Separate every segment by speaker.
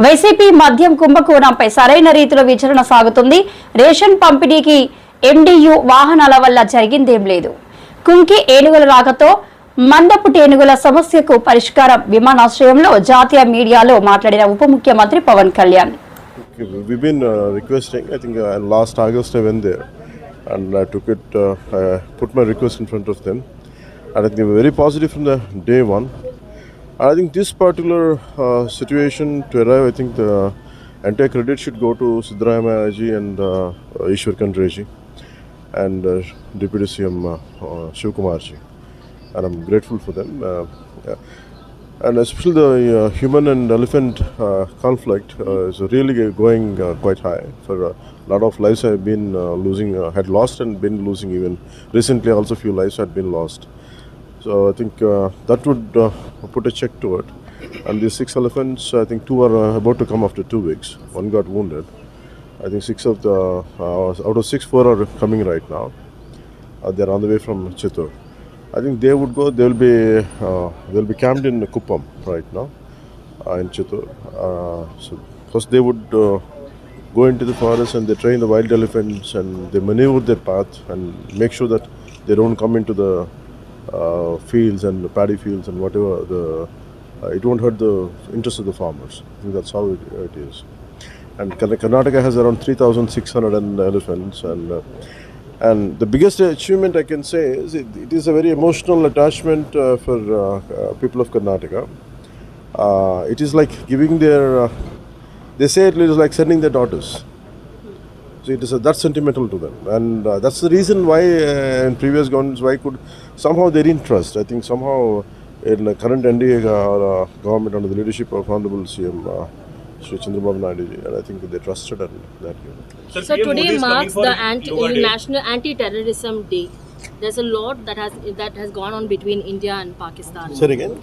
Speaker 1: YCP మద్యం కుంభకోణంపై సరైన రీతిలో విచారణ సాగుతుంది. రేషన్ పంపిణీకి ఎండియు వాహనాల వల్ల జరిగిందేం లేదు. కుంకి ఏనుగుల రాకతో మందపుటి ఏనుగుల సమస్యకు పరిష్కారం విమానాశ్రయంలో జాతీయ మీడియాలో మాట్లాడిన ఉప ముఖ్యమంత్రి Pawan Kalyan.
Speaker 2: We've been requesting. I think last August I went there and I took it. I put my request in front of them, and I think they were very positive from the day one. And I think this particular situation to arrive, I think the entire credit should go to Siddaramaiah ji and Ishwar Khandre ji and Deputy CM Shivkumar ji, and I'm grateful for them. And especially the human and elephant conflict is really going quite high. For a lot of lives have been losing, had lost and been losing even recently. Also, few lives had been lost. So I think that would put a check to it. And these 6 elephants, I think 2 are about to come after 2 weeks. 1 got wounded. I think 6 of the out of 6, 4 are coming right now. They are on the way from Chittor. I think they would go. They'll be camped in Kuppam right now in Chittor. So first they would go into the forest and they train the wild elephants and they maneuver their path and make sure that they don't come into the fields and the paddy fields and whatever. It won't hurt the interest of the farmers. I think that's how it is. And Karnataka has around 3,600 elephants and the biggest achievement I can say is it is a very emotional attachment for people of Karnataka. It is like giving their, they say it is like sending their daughters. So it is that sentimental to them, and that's the reason why in previous governments why could somehow they didn't trust. I think somehow in the current NDA government under the leadership of Honorable CM Shri Chandrababu Naidu ji, and I think they trusted and that.
Speaker 3: So today marks the National Anti-Terrorism Day. There's a lot that has gone on between India and Pakistan.
Speaker 2: Say it again.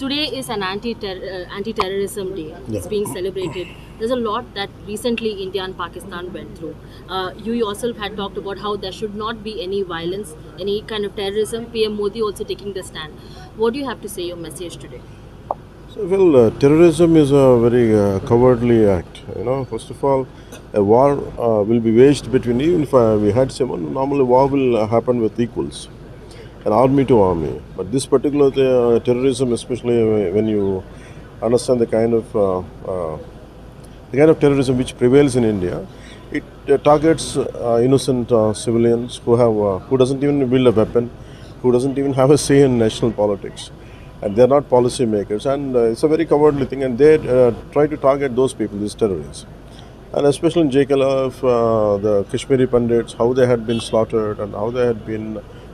Speaker 3: Today is an anti-terrorism day. It's being celebrated. There's a lot that recently India and Pakistan went through. You yourself had talked about how there should not be any violence, any kind of terrorism. PM Modi also taking the stand. What do you have to say your message today?
Speaker 2: So, well, terrorism is a very cowardly act. You know, first of all, a war will be waged between, even if we had someone, normally war will happen with equals, an army to army. But this particular terrorism, especially when you understand the kind of terrorism which prevails in India, it targets innocent civilians who doesn't even wield a weapon, who doesn't even have a say in national politics. And they're not policy makers, and it's a very cowardly thing, and they try to target those people, these terrorists. And especially in JKLF, the Kashmiri Pandits, how they had been slaughtered and how they had been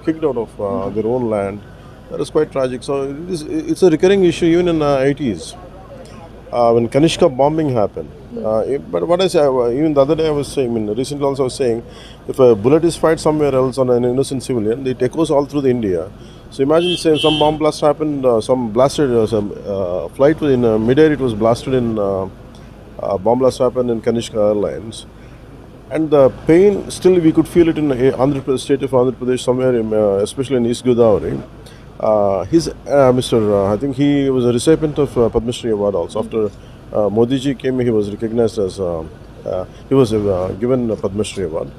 Speaker 2: kicked out of their own land, that is quite tragic. So it's a recurring issue even in the 80s. When Kanishka bombing happened. But what I say, even the other day I was saying, recently also I was saying, if a bullet is fired somewhere else on an innocent civilian, it echoes all through the India. So imagine saying some bomb blast happened, some blasted, some flight in mid-air, it was blasted in, bomb blast happened in Kanishka Airlines. And the pain, still we could feel it in state of Andhra Pradesh, somewhere, especially in East Godavari. I think he was a recipient of Padma Shri Award also. After Modi ji came, he was recognized as, he was given a Padma Shri Award.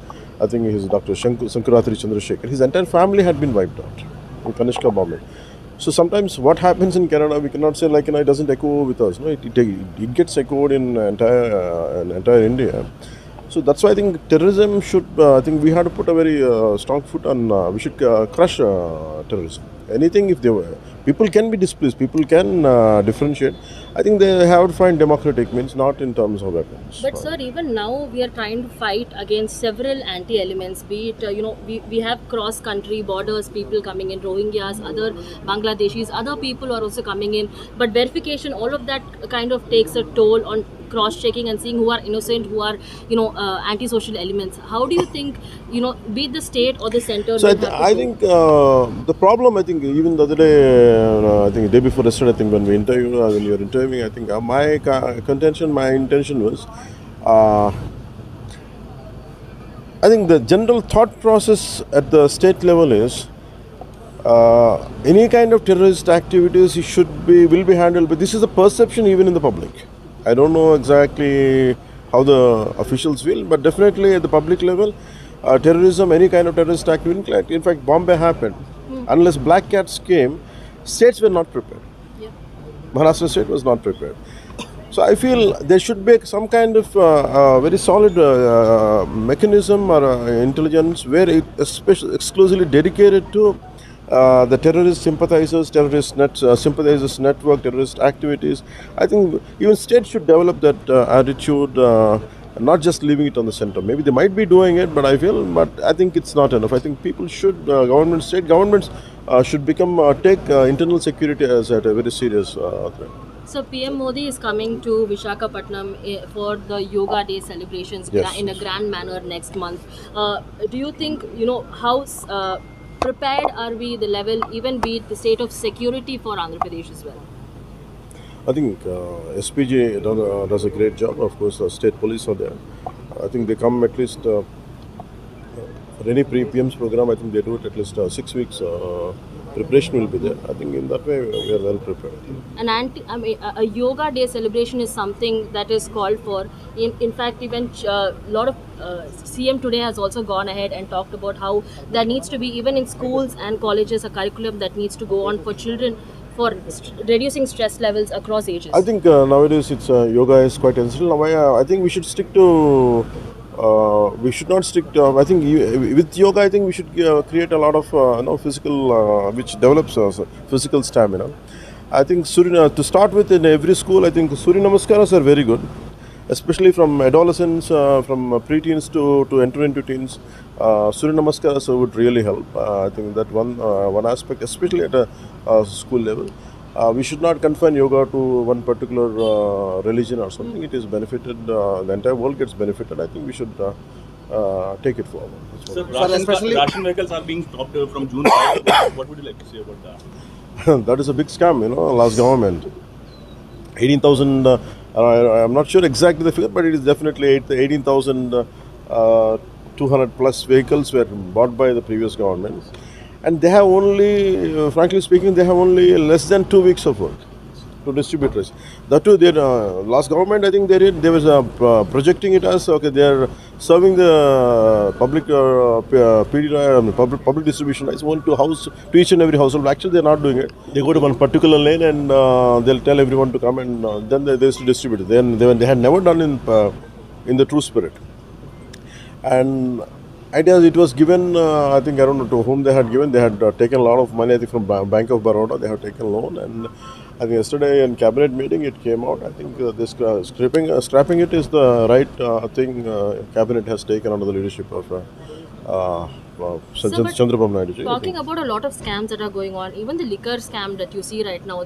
Speaker 2: I think he is Dr. Sankaratri Chandrasekhar. His entire family had been wiped out in Kanishka bombing. So sometimes what happens in Canada, we cannot say like, it doesn't echo with us. No, it gets echoed in entire India. So that's why I think terrorism should, I think we have to put a very strong foot on, we should crush terrorism. Anything, if they were, people can be displeased, people can differentiate. I think they have to find democratic means, not in terms of weapons.
Speaker 3: But sir, even now we are trying to fight against several anti-elements, be it, we have cross-country borders, people coming in, Rohingyas, other Bangladeshis, other people are also coming in. But verification, all of that kind of takes a toll on cross-checking and seeing who are innocent, who are, anti-social elements. How do you think, be it the state or the center?
Speaker 2: So I think the problem, I think even the other day, I think the day before yesterday, I think when you were interviewing, I think my intention was, I think the general thought process at the state level is, any kind of terrorist activities will be handled, but this is a perception even in the public. I don't know exactly how the officials feel, but definitely at the public level, terrorism, any kind of terrorist activity, like in fact Bombay happened. Unless black cats came, states were not prepared.
Speaker 3: Yeah.
Speaker 2: Maharashtra state was not prepared. So I feel there should be some kind of very solid mechanism or intelligence where it especially exclusively dedicated to the terrorist sympathizers, sympathizers network, terrorist activities. I think even states should develop that attitude, not just leaving it on the center. Maybe they might be doing it, but I think it's not enough. I think people should, state governments should take internal security as a very serious threat.
Speaker 3: So PM Modi is coming to Vishakhapatnam for the Yoga Day celebrations
Speaker 2: Yes.
Speaker 3: in a grand manner next month. Do you think, how prepared are we, the level, even be it the state of security for Andhra Pradesh as well?
Speaker 2: I think SPG does a great job. Of course, state police are there. I think they come at least for any PM's program. I think they do it at least 6 weeks. Preparation will be there. I think in that way we are well prepared.
Speaker 3: A Yoga Day celebration is something that is called for. In fact, even a lot of CM today has also gone ahead and talked about how there needs to be, even in schools and colleges, a curriculum that needs to go on for children for reducing stress levels across ages.
Speaker 2: I think nowadays it's yoga is quite essential. Now, I think we should stick to. We should not stick to. I think with yoga, I think we should create a lot of physical, which develops physical stamina. I think to start with in every school, I think Surya Namaskaras are very good, especially from adolescents, from preteens to enter into teens. Surya Namaskaras would really help. I think that one aspect, especially at a school level. We should not confine yoga to one particular religion or something. It is benefited, the entire world gets benefited. I think we should take it forward.
Speaker 4: So ration vehicles are being stopped from June 5. What would you like to say about that?
Speaker 2: That is a big scam, last government. 18,000, I'm not sure exactly the figure, but it is definitely 18,200 plus vehicles were bought by the previous government. And they have only, frankly speaking, they have only less than 2 weeks of work to distribute rice. That too, their last government, I think they was projecting it as, okay, they are serving the public public distribution rice only to each and every household. Actually, they are not doing it. They go to one particular lane and they'll tell everyone to come and then they used to distribute it. Then they had never done in the true spirit. And it was given, I think, I don't know to whom they had given. They had taken a lot of money, I think, from Bank of Baroda. They have taken loan. And I think yesterday in cabinet meeting, it came out. I think this scrapping it is the right thing cabinet has taken under the leadership of Chandrababu Naidu.
Speaker 3: Talking about a lot of scams that are going on, even the liquor scam that you see right now,